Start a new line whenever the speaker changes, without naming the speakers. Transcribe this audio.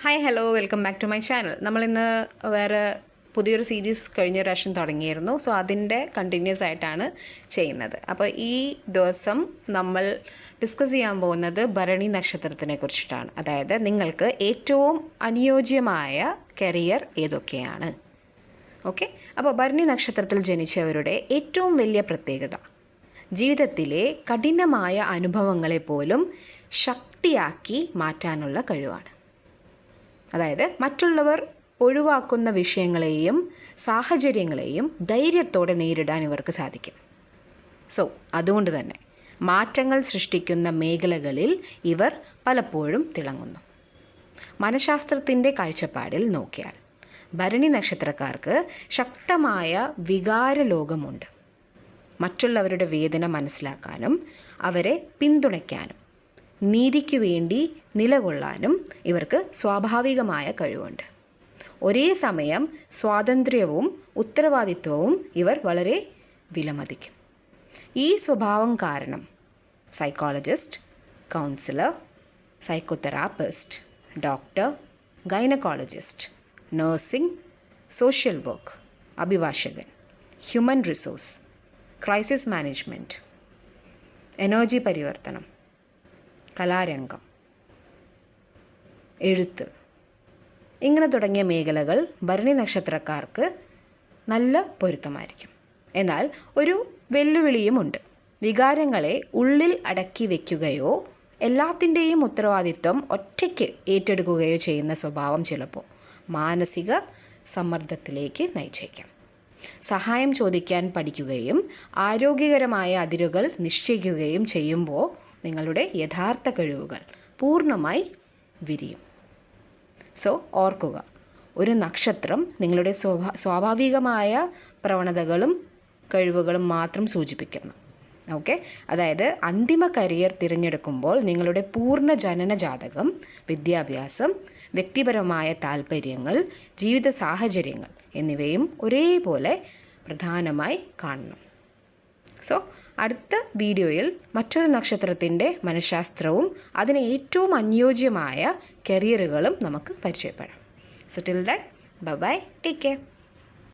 Hi hello welcome back to my channel. നമ്മളിന്ന് വേറെ പുതിയൊരു സീരീസ് കഴിഞ്ഞ പ്രാവശ്യം തുടങ്ങിയിരുന്നു. സോ അതിൻ്റെ കണ്ടിന്യൂസ് ആയിട്ടാണ് ചെയ്യുന്നത്. അപ്പോൾ ഈ ദിവസം നമ്മൾ ഡിസ്കസ് ചെയ്യാൻ പോകുന്നത് ഭരണി നക്ഷത്രത്തിനെ കുറിച്ചിട്ടാണ്. അതായത് നിങ്ങൾക്ക് ഏറ്റവും അനുയോജ്യമായ കരിയർ ഏതൊക്കെയാണ്. ഓക്കെ, അപ്പോൾ ഭരണി നക്ഷത്രത്തിൽ ജനിച്ചവരുടെ ഏറ്റവും വലിയ പ്രത്യേകത ജീവിതത്തിലെ കഠിനമായ അനുഭവങ്ങളെ പോലും ശക്തിയാക്കി മാറ്റാനുള്ള കഴിവാണ്. അതായത് മറ്റുള്ളവർ ഒഴിവാക്കുന്ന വിഷയങ്ങളെയും സാഹചര്യങ്ങളെയും ധൈര്യത്തോടെ നേരിടാൻ ഇവർക്ക് സാധിക്കും. സോ അതുകൊണ്ട് തന്നെ മാറ്റങ്ങൾ സൃഷ്ടിക്കുന്ന മേഖലകളിൽ ഇവർ പലപ്പോഴും തിളങ്ങുന്നു. മനഃശാസ്ത്രത്തിൻ്റെ കാഴ്ചപ്പാടിൽ നോക്കിയാൽ ഭരണി നക്ഷത്രക്കാർക്ക് ശക്തമായ വികാര ലോകമുണ്ട്. മറ്റുള്ളവരുടെ വേദന മനസ്സിലാക്കാനും അവരെ പിന്തുണയ്ക്കാനും നീതിക്കു വേണ്ടി നിലകൊള്ളാനും ഇവർക്ക് സ്വാഭാവികമായ കഴിവുണ്ട്. ഒരേ സമയം സ്വാതന്ത്ര്യവും ഉത്തരവാദിത്വവും ഇവർ വളരെ വിലമതിക്കും. ഈ സ്വഭാവം കാരണം psychologist, counsellor, psychotherapist, doctor, gynaecologist, nursing, social work, അഭിഭാഷകൻ, human resource, crisis management, energy പരിവർത്തനം, കലാരംഗം, എഴുത്ത്, ഇങ്ങനെ തുടങ്ങിയ മേഖലകൾ ഭരണി നക്ഷത്രക്കാർക്ക് നല്ല പൊരുത്തമായിരിക്കും. എന്നാൽ ഒരു വെല്ലുവിളിയുമുണ്ട്. വികാരങ്ങളെ ഉള്ളിൽ അടക്കി വയ്ക്കുകയോ എല്ലാത്തിൻ്റെയും ഉത്തരവാദിത്വം ഒറ്റയ്ക്ക് ഏറ്റെടുക്കുകയോ ചെയ്യുന്ന സ്വഭാവം ചിലപ്പോൾ മാനസിക സമ്മർദ്ദത്തിലേക്ക് നയിച്ചേക്കാം. സഹായം ചോദിക്കാൻ പഠിക്കുകയും ആരോഗ്യകരമായ അതിരുകൾ നിശ്ചയിക്കുകയും ചെയ്യുമ്പോൾ നിങ്ങളുടെ യഥാർത്ഥ കഴിവുകൾ പൂർണ്ണമായി വിരിയും. സോ ഓർക്കുക, ഒരു നക്ഷത്രം നിങ്ങളുടെ സ്വാഭാവികമായ പ്രവണതകളും കഴിവുകളും മാത്രം സൂചിപ്പിക്കുന്നു. ഓക്കെ, അതായത് അന്തിമ കരിയർ തിരഞ്ഞെടുക്കുമ്പോൾ നിങ്ങളുടെ പൂർണ്ണ ജനന ജാതകം, വിദ്യാഭ്യാസം, വ്യക്തിപരമായ താല്പര്യങ്ങൾ, ജീവിത സാഹചര്യങ്ങൾ എന്നിവയും ഒരേപോലെ പ്രധാനമായി കാണണം. സോ അടുത്ത വീഡിയോയിൽ മറ്റൊരു നക്ഷത്രത്തിൻ്റെ മനഃശാസ്ത്രവും അതിന് ഏറ്റവും അനുയോജ്യമായ കരിയറുകളും നമുക്ക് പരിചയപ്പെടാം. So till that, bye bye, take care.